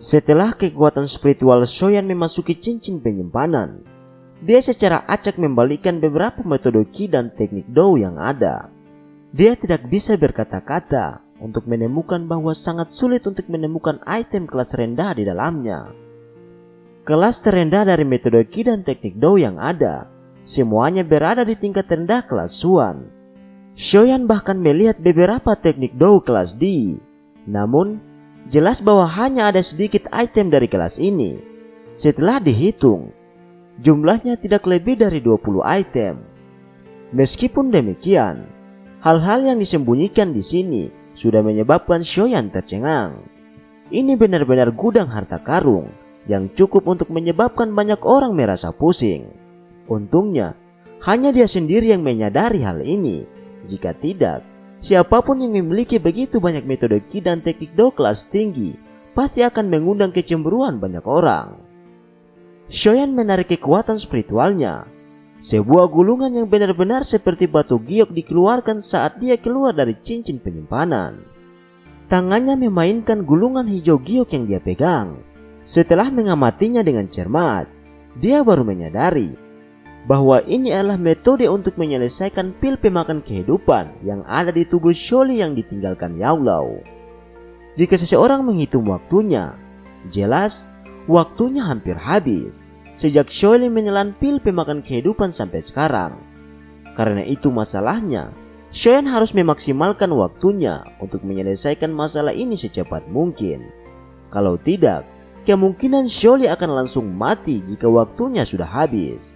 Setelah kekuatan spiritual Shoyan memasuki cincin penyimpanan, dia secara acak membalikkan beberapa metode Qi dan teknik Dou yang ada. Dia tidak bisa berkata-kata untuk menemukan bahwa sangat sulit untuk menemukan item kelas rendah di dalamnya. Kelas terendah dari metode Qi dan teknik Dou yang ada, semuanya berada di tingkat rendah kelas Xuan. Shoyan bahkan melihat beberapa teknik Dou kelas D, namun jelas bahwa hanya ada sedikit item dari kelas ini. Setelah dihitung, jumlahnya tidak lebih dari 20 item. Meskipun demikian, hal-hal yang disembunyikan di sini sudah menyebabkan Shoyan tercengang. Ini benar-benar gudang harta karun yang cukup untuk menyebabkan banyak orang merasa pusing. Untungnya, hanya dia sendiri yang menyadari hal ini. Jika tidak, siapapun yang memiliki begitu banyak metode Qi dan teknik Dou kelas tinggi pasti akan mengundang kecemburuan banyak orang. Shoyan menarik kekuatan spiritualnya. Sebuah gulungan yang benar-benar seperti batu giok dikeluarkan saat dia keluar dari cincin penyimpanan. Tangannya memainkan gulungan hijau giok yang dia pegang. Setelah mengamatinya dengan cermat, dia baru menyadari bahwa ini adalah metode untuk menyelesaikan pil pemakan kehidupan yang ada di tubuh Sholi yang ditinggalkan Yao. Jika seseorang menghitung waktunya, jelas waktunya hampir habis sejak Sholi menelan pil pemakan kehidupan sampai sekarang. Karena itu masalahnya, Shoyan harus memaksimalkan waktunya untuk menyelesaikan masalah ini secepat mungkin. Kalau tidak, kemungkinan Sholi akan langsung mati jika waktunya sudah habis.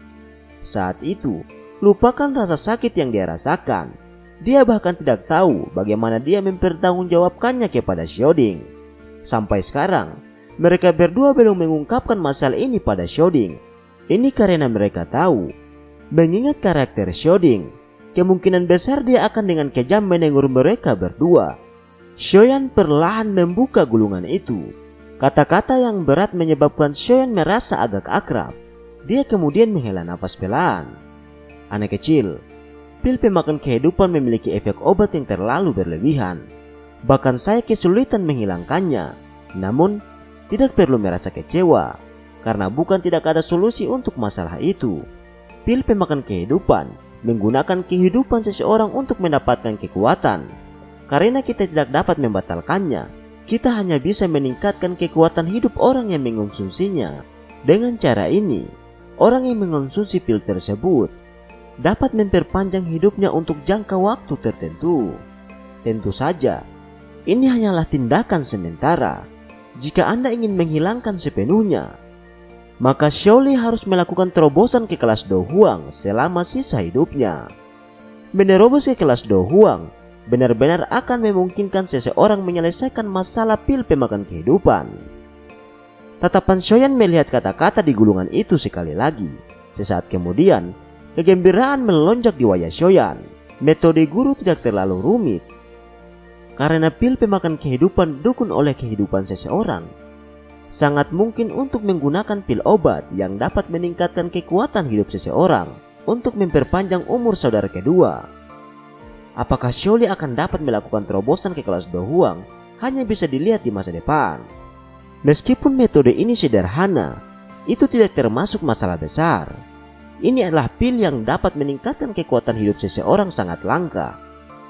Saat itu, lupakan rasa sakit yang dia rasakan. Dia bahkan tidak tahu bagaimana dia mempertanggungjawabkannya kepada Xiaoding. Sampai sekarang, mereka berdua belum mengungkapkan masalah ini pada Xiaoding. Ini karena mereka tahu, mengingat karakter Xiaoding, kemungkinan besar dia akan dengan kejam menegur mereka berdua. Shoyan perlahan membuka gulungan itu. Kata-kata yang berat menyebabkan Shoyan merasa agak akrab. Dia kemudian menghela napas pelan. Anak kecil, pil pemakan kehidupan memiliki efek obat yang terlalu berlebihan. Bahkan saya kesulitan menghilangkannya. Namun, tidak perlu merasa kecewa, karena bukan tidak ada solusi untuk masalah itu. Pil pemakan kehidupan menggunakan kehidupan seseorang untuk mendapatkan kekuatan. Karena kita tidak dapat membatalkannya, kita hanya bisa meningkatkan kekuatan hidup orang yang mengonsumsinya. Dengan cara ini, orang yang mengonsumsi pil tersebut dapat memperpanjang hidupnya untuk jangka waktu tertentu. Tentu saja, ini hanyalah tindakan sementara. Jika Anda ingin menghilangkan sepenuhnya, maka Xiaoli harus melakukan terobosan ke kelas Do Huang selama sisa hidupnya. Menerobos ke kelas Do Huang benar-benar akan memungkinkan seseorang menyelesaikan masalah pil pemakan kehidupan. Tatapan Shoyan melihat kata-kata di gulungan itu sekali lagi. Sesaat kemudian, kegembiraan melonjak di wajah Shoyan. Metode guru tidak terlalu rumit. Karena pil pemakan kehidupan didukung oleh kehidupan seseorang, sangat mungkin untuk menggunakan pil obat yang dapat meningkatkan kekuatan hidup seseorang untuk memperpanjang umur saudara kedua. Apakah Xiaoli akan dapat melakukan terobosan ke kelas Do Huang hanya bisa dilihat di masa depan. Meskipun metode ini sederhana, itu tidak termasuk masalah besar. Ini adalah pil yang dapat meningkatkan kekuatan hidup seseorang sangat langka.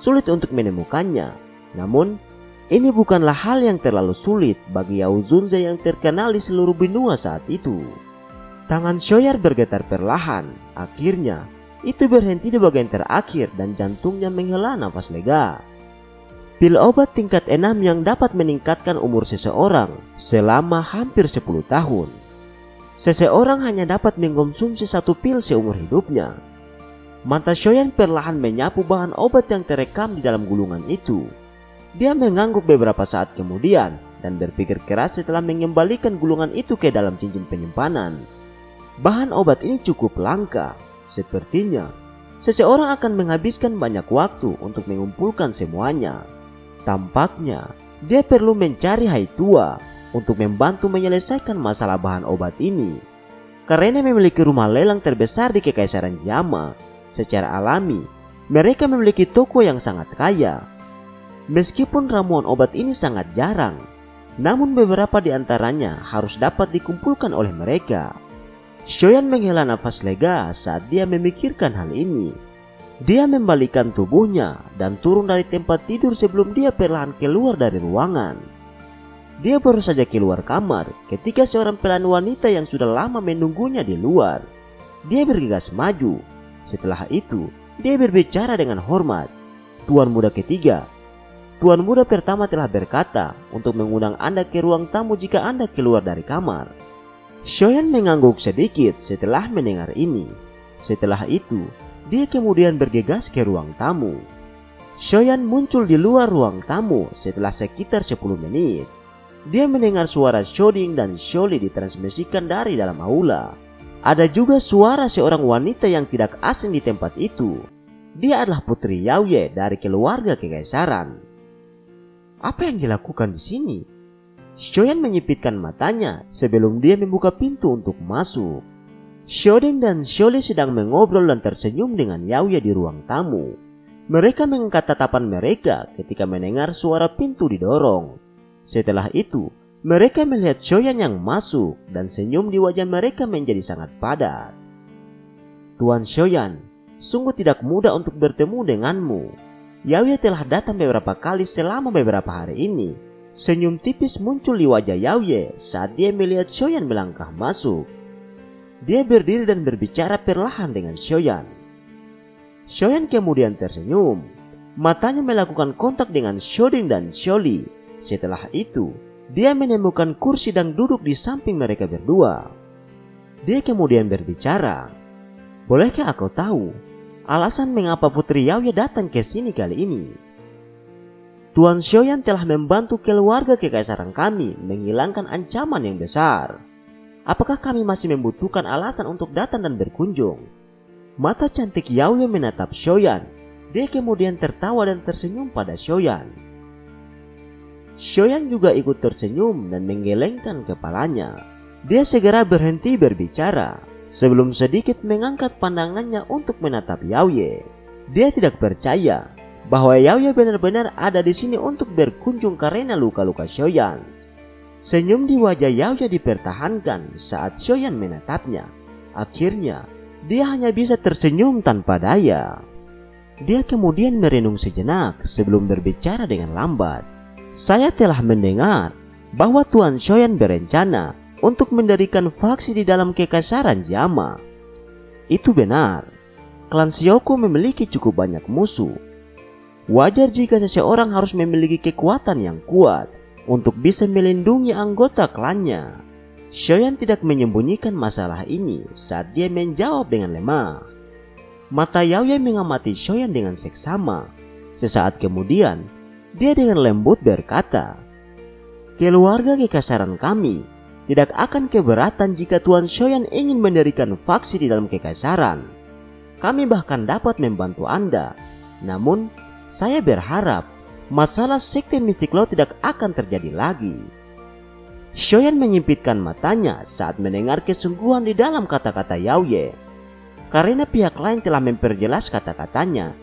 Sulit untuk menemukannya. Namun, ini bukanlah hal yang terlalu sulit bagi Yao Zunze yang terkenal di seluruh benua saat itu. Tangan Shoyar bergetar perlahan. Akhirnya, itu berhenti di bagian terakhir dan jantungnya menghela nafas lega. Pil obat tingkat 6 yang dapat meningkatkan umur seseorang selama hampir 10 tahun. Seseorang hanya dapat mengkonsumsi satu pil seumur hidupnya. Mata Shoyan perlahan menyapu bahan obat yang terekam di dalam gulungan itu. Dia mengangguk beberapa saat kemudian dan berpikir keras setelah mengembalikan gulungan itu ke dalam cincin penyimpanan. Bahan obat ini cukup langka. Sepertinya seseorang akan menghabiskan banyak waktu untuk mengumpulkan semuanya. Tampaknya dia perlu mencari Haitua untuk membantu menyelesaikan masalah bahan obat ini. Karena memiliki rumah lelang terbesar di Kekaisaran Jama, secara alami mereka memiliki toko yang sangat kaya. Meskipun ramuan obat ini sangat jarang, Namun beberapa di antaranya harus dapat dikumpulkan oleh mereka. Shoyan menghela nafas lega saat dia memikirkan hal ini. Dia membalikkan tubuhnya dan turun dari tempat tidur sebelum dia perlahan keluar dari ruangan. Dia baru saja keluar kamar ketika seorang pelayan wanita yang sudah lama menunggunya di luar. Dia bergegas maju. Setelah itu, dia berbicara dengan hormat. "Tuan muda ketiga, tuan muda pertama telah berkata untuk mengundang Anda ke ruang tamu jika Anda keluar dari kamar." Shoyan mengangguk sedikit setelah mendengar ini. Setelah itu, dia kemudian bergegas ke ruang tamu. Shoyan muncul di luar ruang tamu setelah sekitar 10 menit. Dia mendengar suara Shoding dan Sholi ditransmisikan dari dalam aula. Ada juga suara seorang wanita yang tidak asing di tempat itu. Dia adalah Putri Yaoye dari keluarga kekaisaran. Apa yang dilakukan di sini? Shoyan menyipitkan matanya sebelum dia membuka pintu untuk masuk. Shoding dan Sholi sedang mengobrol dan tersenyum dengan Yaoye di ruang tamu. Mereka mengangkat tatapan mereka ketika mendengar suara pintu didorong. Setelah itu, mereka melihat Shoyan yang masuk dan senyum di wajah mereka menjadi sangat padat. "Tuan Shoyan, sungguh tidak mudah untuk bertemu denganmu. Yaoye telah datang beberapa kali selama beberapa hari ini." Senyum tipis muncul di wajah Yaoye saat dia melihat Shoyan melangkah masuk. Dia berdiri dan berbicara perlahan dengan Shoyan. Shoyan kemudian tersenyum. Matanya melakukan kontak dengan Shoding dan Sholi. Setelah itu, dia menemukan kursi dan duduk di samping mereka berdua. Dia kemudian berbicara. "Bolehkah aku tahu alasan mengapa Putri Yaoye datang ke sini kali ini?" "Tuan Shoyan telah membantu keluarga kekaisaran kami menghilangkan ancaman yang besar. Apakah kami masih membutuhkan alasan untuk datang dan berkunjung?" Mata cantik Yaoye menatap Shoyan. Dia kemudian tertawa dan tersenyum pada Shoyan. Shoyan juga ikut tersenyum dan menggelengkan kepalanya. Dia segera berhenti berbicara sebelum sedikit mengangkat pandangannya untuk menatap Yaoye. Dia tidak percaya bahwa Yaoye benar-benar ada di sini untuk berkunjung karena luka-luka Shoyan. Senyum di wajah Yaoye dipertahankan saat Shoyan menatapnya. Akhirnya, dia hanya bisa tersenyum tanpa daya. Dia kemudian merenung sejenak sebelum berbicara dengan lambat. "Saya telah mendengar bahwa Tuan Shoyan berencana untuk mendirikan faksi di dalam kekaisaran Jama. Itu benar. Klan Sioku memiliki cukup banyak musuh. Wajar jika seseorang harus memiliki kekuatan yang kuat untuk bisa melindungi anggota klannya." Shoyan tidak menyembunyikan masalah ini saat dia menjawab dengan lemah. Mata Yaoye mengamati Shoyan dengan seksama. Sesaat kemudian, dia dengan lembut berkata, "Keluarga kekaisaran kami tidak akan keberatan jika Tuan Shoyan ingin mendirikan faksi di dalam kekaisaran. Kami bahkan dapat membantu Anda. Namun, saya berharap masalah sekte Mystic Law tidak akan terjadi lagi." Shoyan menyipitkan matanya saat mendengar kesungguhan di dalam kata-kata Yaoye. Karena pihak lain telah memperjelas kata-katanya,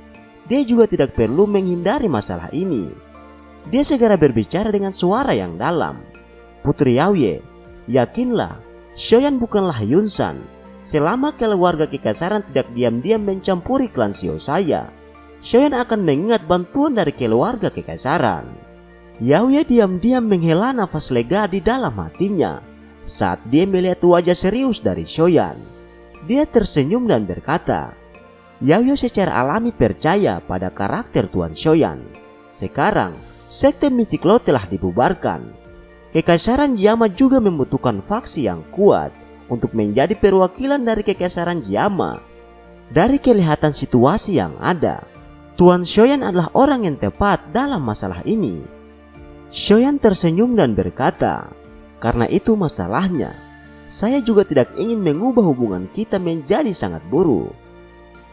dia juga tidak perlu menghindari masalah ini. Dia segera berbicara dengan suara yang dalam. "Putri Yaoye, yakinlah, Shoyan bukanlah Yunsan. Selama keluarga kekaisaran tidak diam-diam mencampuri klan Shio saya, Shoyan akan mengingat bantuan dari keluarga kekaisaran." Yaoye diam-diam menghela nafas lega di dalam hatinya saat dia melihat wajah serius dari Shoyan. Dia tersenyum dan berkata, "Yaoye secara alami percaya pada karakter Tuan Shoyan. Sekarang, sekte Mystic Law telah dibubarkan. Kekaisaran Jama juga membutuhkan faksi yang kuat untuk menjadi perwakilan dari kekaisaran Jama. Dari kelihatan situasi yang ada, Tuan Shoyan adalah orang yang tepat dalam masalah ini." Shoyan tersenyum dan berkata, "Karena itu masalahnya, saya juga tidak ingin mengubah hubungan kita menjadi sangat buruk.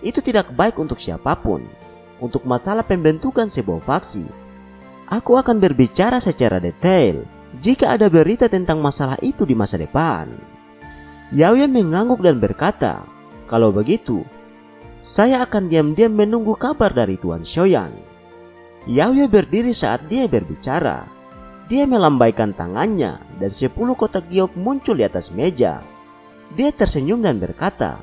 Itu tidak baik untuk siapapun. Untuk masalah pembentukan sebuah faksi, aku akan berbicara secara detail jika ada berita tentang masalah itu di masa depan." Yaoye mengangguk dan berkata, "Kalau begitu, saya akan diam-diam menunggu kabar dari Tuan Shoyan." Yaoye berdiri saat dia berbicara. Dia melambaikan tangannya dan 10 kotak giok muncul di atas meja. Dia tersenyum dan berkata,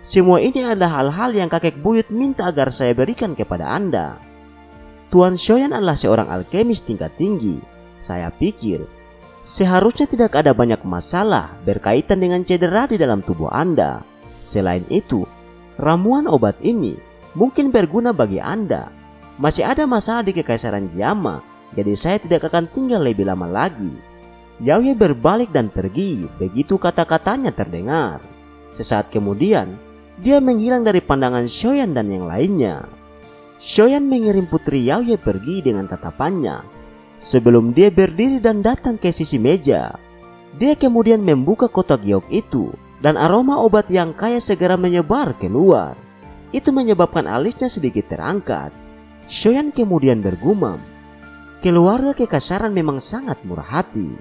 "Semua ini adalah hal-hal yang kakek buyut minta agar saya berikan kepada Anda." Tuan Shoyan adalah seorang alkemis tingkat tinggi. Saya pikir, seharusnya tidak ada banyak masalah berkaitan dengan cedera di dalam tubuh Anda. Selain itu, ramuan obat ini mungkin berguna bagi Anda. Masih ada masalah di Kekaisaran Yama, jadi saya tidak akan tinggal lebih lama lagi. Yaoye berbalik dan pergi begitu kata-katanya terdengar. Sesaat kemudian, dia menghilang dari pandangan Shoyan dan yang lainnya. Shoyan mengirim putri Yaoye pergi dengan tatapannya. Sebelum dia berdiri dan datang ke sisi meja, dia kemudian membuka kotak giok itu dan aroma obat yang kaya segera menyebar keluar. Itu menyebabkan alisnya sedikit terangkat. Shoyan kemudian bergumam, "Keluarga Kekaisaran memang sangat murah hati."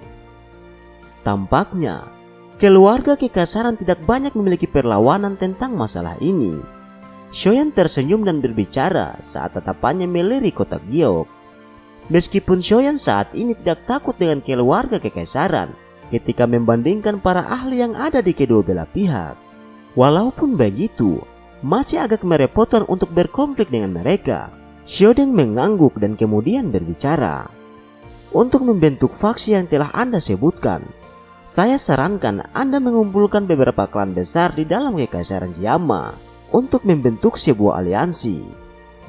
Tampaknya, keluarga Kekaisaran tidak banyak memiliki perlawanan tentang masalah ini. Shoyan tersenyum dan berbicara saat tatapannya melirik kotak giok. Meskipun Shoyan saat ini tidak takut dengan keluarga Kekaisaran ketika membandingkan para ahli yang ada di kedua belah pihak. Walaupun begitu, masih agak merepotkan untuk berkonflik dengan mereka. Shoden mengangguk dan kemudian berbicara, "Untuk membentuk faksi yang telah Anda sebutkan, saya sarankan Anda mengumpulkan beberapa klan besar di dalam Kekaisaran Yama untuk membentuk sebuah aliansi.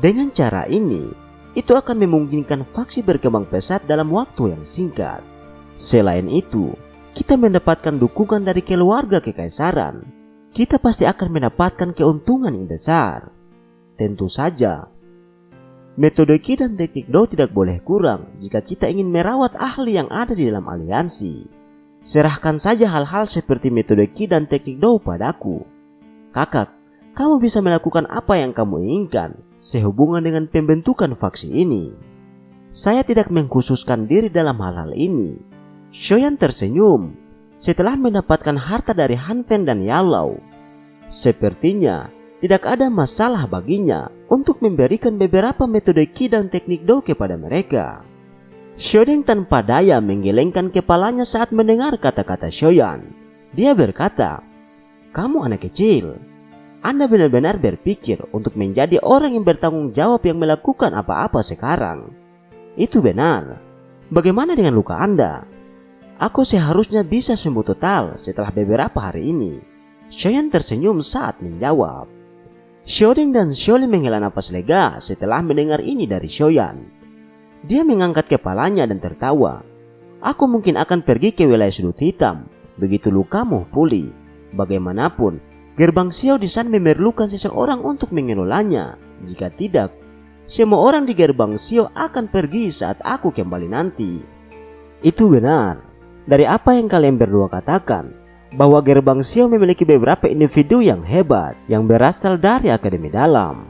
Dengan cara ini, itu akan memungkinkan faksi berkembang pesat dalam waktu yang singkat. Selain itu, kita mendapatkan dukungan dari keluarga Kekaisaran. Kita pasti akan mendapatkan keuntungan yang besar. Tentu saja, metode Ki dan teknik Do tidak boleh kurang jika kita ingin merawat ahli yang ada di dalam aliansi. Serahkan saja hal-hal seperti metode Ki dan teknik Do padaku. Kakak, kamu bisa melakukan apa yang kamu inginkan sehubungan dengan pembentukan faksi ini. Saya tidak mengkhususkan diri dalam hal-hal ini." Shoyan tersenyum setelah mendapatkan harta dari Hanfen dan Yalau. Sepertinya tidak ada masalah baginya untuk memberikan beberapa metode Ki dan teknik Do kepada mereka. Shoden tanpa daya menggelengkan kepalanya saat mendengar kata-kata Shoyan. Dia berkata, "Kamu anak kecil. Anda benar-benar berpikir untuk menjadi orang yang bertanggung jawab yang melakukan apa-apa sekarang. Itu benar. Bagaimana dengan luka Anda? Aku seharusnya bisa sembuh total setelah beberapa hari ini." Shoyan tersenyum saat menjawab. Shoden dan Shorin menghela napas lega setelah mendengar ini dari Shoyan. Dia mengangkat kepalanya dan tertawa. "Aku mungkin akan pergi ke wilayah sudut hitam begitu lukamu pulih. Bagaimanapun, gerbang Xiao di sana memerlukan seseorang untuk mengelolanya. Jika tidak, semua orang di gerbang Xiao akan pergi saat aku kembali nanti." Itu benar. Dari apa yang kalian berdua katakan, bahwa gerbang Xiao memiliki beberapa individu yang hebat yang berasal dari Akademi Dalam.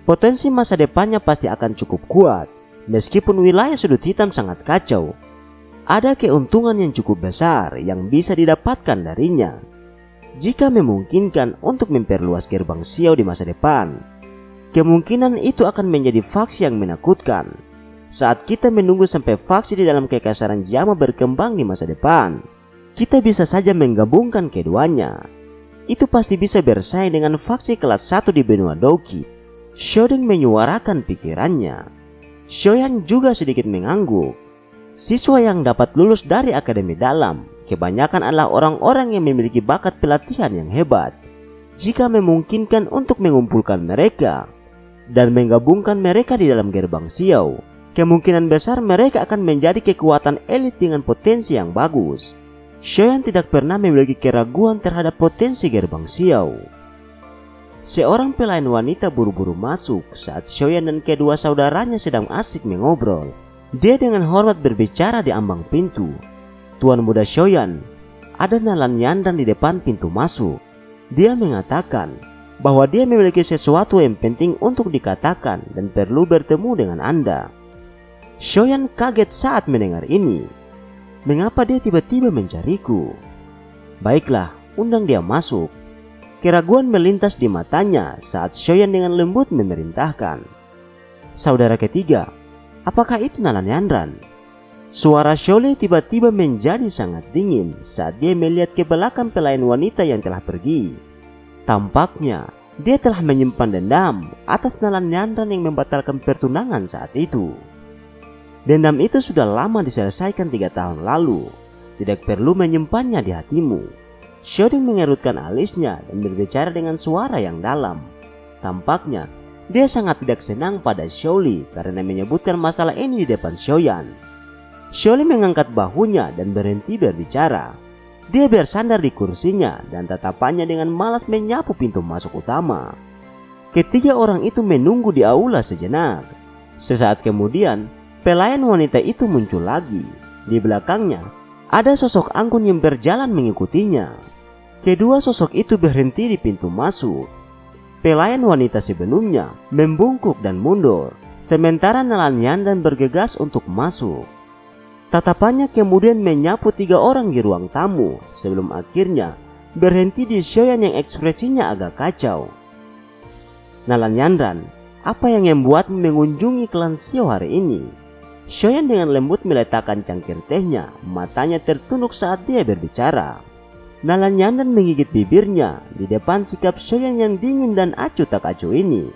Potensi masa depannya pasti akan cukup kuat. Meskipun wilayah sudut hitam sangat kacau, ada keuntungan yang cukup besar yang bisa didapatkan darinya. Jika memungkinkan untuk memperluas gerbang Xiao di masa depan, kemungkinan itu akan menjadi faksi yang menakutkan. Saat kita menunggu sampai faksi di dalam Kekaisaran Yama berkembang di masa depan, kita bisa saja menggabungkan keduanya. Itu pasti bisa bersaing dengan faksi kelas 1 di benua Doki. Shoden menyuarakan pikirannya. Shoyan juga sedikit mengangguk. Siswa yang dapat lulus dari Akademi Dalam kebanyakan adalah orang-orang yang memiliki bakat pelatihan yang hebat. Jika memungkinkan untuk mengumpulkan mereka dan menggabungkan mereka di dalam gerbang Xiao, kemungkinan besar mereka akan menjadi kekuatan elit dengan potensi yang bagus. Shoyan tidak pernah memiliki keraguan terhadap potensi gerbang Xiao. Seorang pelayan wanita buru-buru masuk saat Shoyan dan kedua saudaranya sedang asik mengobrol. Dia dengan hormat berbicara di ambang pintu. "Tuan muda Shoyan, ada Nalan Yandan di depan pintu masuk. Dia mengatakan bahwa dia memiliki sesuatu yang penting untuk dikatakan dan perlu bertemu dengan Anda." Shoyan kaget saat mendengar ini. Mengapa dia tiba-tiba mencariku? Baiklah, undang dia masuk. Keraguan melintas di matanya saat Shoyan dengan lembut memerintahkan. "Saudara ketiga, apakah itu Nalan Yandan?" Suara Xiaoli tiba-tiba menjadi sangat dingin saat dia melihat ke belakang pelayan wanita yang telah pergi. Tampaknya dia telah menyimpan dendam atas Nalan Yandran yang membatalkan pertunangan saat itu. Dendam itu sudah lama diselesaikan 3 tahun lalu. Tidak perlu menyimpannya di hatimu. Xiaoli mengerutkan alisnya dan berbicara dengan suara yang dalam. Tampaknya dia sangat tidak senang pada Xiaoli karena menyebutkan masalah ini di depan Xiaoyan. Xiaoli mengangkat bahunya dan berhenti berbicara. Dia bersandar di kursinya dan tatapannya dengan malas menyapu pintu masuk utama. Ketiga orang itu menunggu di aula sejenak. Sesaat kemudian, pelayan wanita itu muncul lagi. Di belakangnya, ada sosok anggun yang berjalan mengikutinya. Kedua sosok itu berhenti di pintu masuk. Pelayan wanita sebelumnya membungkuk dan mundur, sementara Nalan Yandran bergegas untuk masuk. Tatapannya kemudian menyapu 3 orang di ruang tamu sebelum akhirnya berhenti di Xiaoyan yang ekspresinya agak kacau. Nalan Yandran, apa yang membuatmu mengunjungi klan Xiao hari ini? Xiaoyan dengan lembut meletakkan cangkir tehnya, matanya tertunduk saat dia berbicara. Nalan Yandran menggigit bibirnya di depan sikap Xiaoyan yang dingin dan acuh tak acuh ini.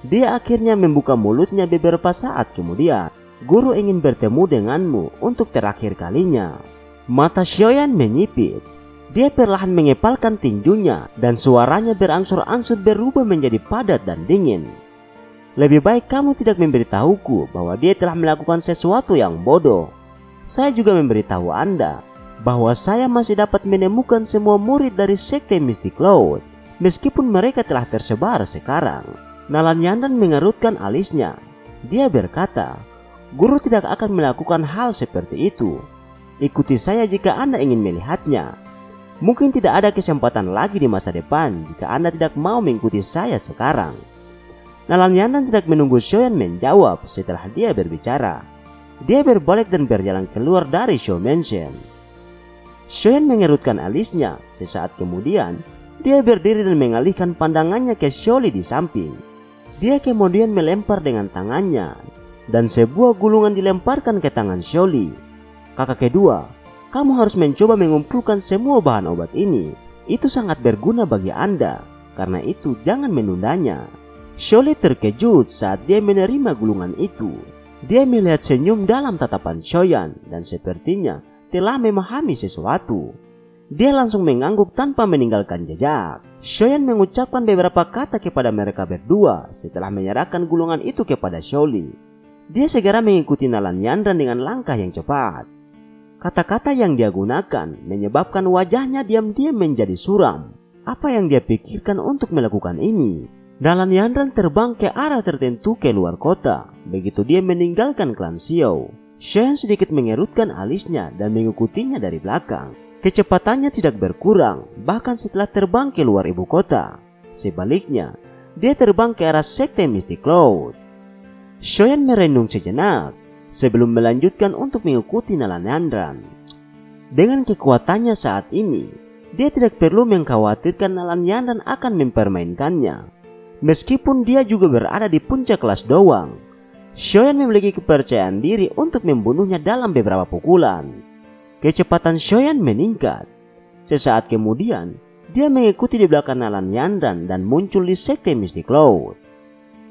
Dia akhirnya membuka mulutnya beberapa saat kemudian. Guru ingin bertemu denganmu untuk terakhir kalinya. Mata Xiaoyan menyipit. Dia perlahan mengepalkan tinjunya dan suaranya berangsur-angsur berubah menjadi padat dan dingin. Lebih baik kamu tidak memberitahuku bahwa dia telah melakukan sesuatu yang bodoh. Saya juga memberitahu Anda bahwa saya masih dapat menemukan semua murid dari sekte Mystic Cloud, meskipun mereka telah tersebar sekarang. Nalan Yandran mengerutkan alisnya. Dia berkata, guru tidak akan melakukan hal seperti itu. Ikuti saya jika Anda ingin melihatnya. Mungkin tidak ada kesempatan lagi di masa depan jika Anda tidak mau mengikuti saya sekarang. Nalan Yandran tidak menunggu Xiaoyan menjawab setelah dia berbicara. Dia berbalik dan berjalan keluar dari Xiao Mansion. Xiaoyan mengerutkan alisnya. Sesaat kemudian, dia berdiri dan mengalihkan pandangannya ke Xiaoli di samping. Dia kemudian melempar dengan tangannya dan sebuah gulungan dilemparkan ke tangan Xiaoli. Kakak kedua, kamu harus mencoba mengumpulkan semua bahan obat ini. Itu sangat berguna bagi Anda. Karena itu jangan menundanya. Xiaoli terkejut saat dia menerima gulungan itu. Dia melihat senyum dalam tatapan Xiaoyan dan sepertinya telah memahami sesuatu. Dia langsung mengangguk tanpa meninggalkan jejak. Xiaoyan mengucapkan beberapa kata kepada mereka berdua setelah menyerahkan gulungan itu kepada Xiaoli. Dia segera mengikuti Nalan Yandran dengan langkah yang cepat. Kata-kata yang dia gunakan menyebabkan wajahnya diam-diam menjadi suram. Apa yang dia pikirkan untuk melakukan ini? Nalan Yandran terbang ke arah tertentu ke luar kota. Begitu dia meninggalkan klan Xiao, Xiaoyan sedikit mengerutkan alisnya dan mengikutinya dari belakang. Kecepatannya tidak berkurang, bahkan setelah terbang ke luar ibu kota. Sebaliknya, dia terbang ke arah sekte Mystic Cloud. Xiaoyan merenung sejenak sebelum melanjutkan untuk mengikuti Nalan Yandran. Dengan kekuatannya saat ini, dia tidak perlu mengkhawatirkan Nalan Yandran akan mempermainkannya. Meskipun dia juga berada di puncak kelas doang, Xiaoyan memiliki kepercayaan diri untuk membunuhnya dalam beberapa pukulan. Kecepatan Xiaoyan meningkat. Sesaat kemudian, dia mengikuti di belakang Nalan Yandran dan muncul di sekte Mystic Cloud.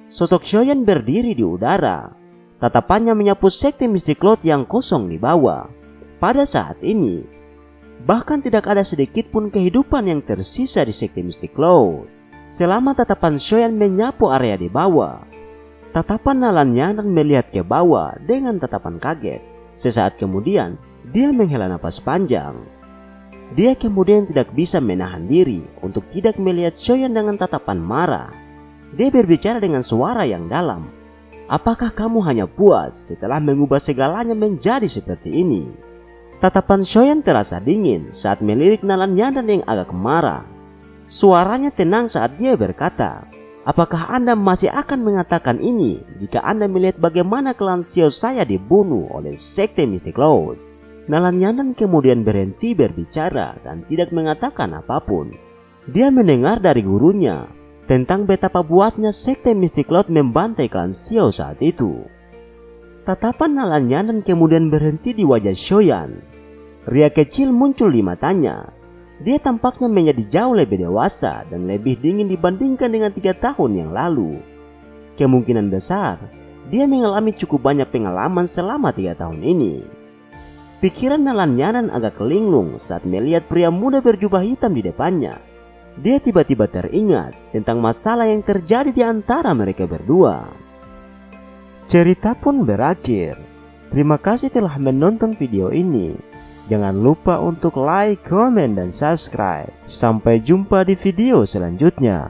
Sosok Xiaoyan berdiri di udara. Tatapannya menyapu sekte Mystic Cloud yang kosong di bawah. Pada saat ini, bahkan tidak ada sedikit pun kehidupan yang tersisa di sekte Mystic Cloud. Selama tatapan Xiaoyan menyapu area di bawah, tatapan Nalan Yandran melihat ke bawah dengan tatapan kaget. Sesaat kemudian, dia menghela napas panjang. Dia kemudian tidak bisa menahan diri untuk tidak melihat Xiaoyan dengan tatapan marah. Dia berbicara dengan suara yang dalam. Apakah kamu hanya puas setelah mengubah segalanya menjadi seperti ini? Tatapan Xiaoyan terasa dingin saat melirik Nalan Yandran yang agak marah. Suaranya tenang saat dia berkata, apakah Anda masih akan mengatakan ini jika Anda melihat bagaimana klan Xiao saya dibunuh oleh sekte Mystic Cloud? Nalan Yandran kemudian berhenti berbicara dan tidak mengatakan apapun. Dia mendengar dari gurunya tentang betapa buasnya sekte Mystic Cloud membantai klan Xiao saat itu. Tatapan Nalan Nyanan kemudian berhenti di wajah Shoyan. Ria kecil muncul di matanya. Dia tampaknya menjadi jauh lebih dewasa dan lebih dingin dibandingkan dengan 3 tahun yang lalu. Kemungkinan besar, dia mengalami cukup banyak pengalaman selama 3 tahun ini. Pikiran Nalan Nyanan agak linglung saat melihat pria muda berjubah hitam di depannya. Dia tiba-tiba teringat tentang masalah yang terjadi di antara mereka berdua. Cerita pun berakhir. Terima kasih telah menonton video ini. Jangan lupa untuk like, komen, dan subscribe. Sampai jumpa di video selanjutnya.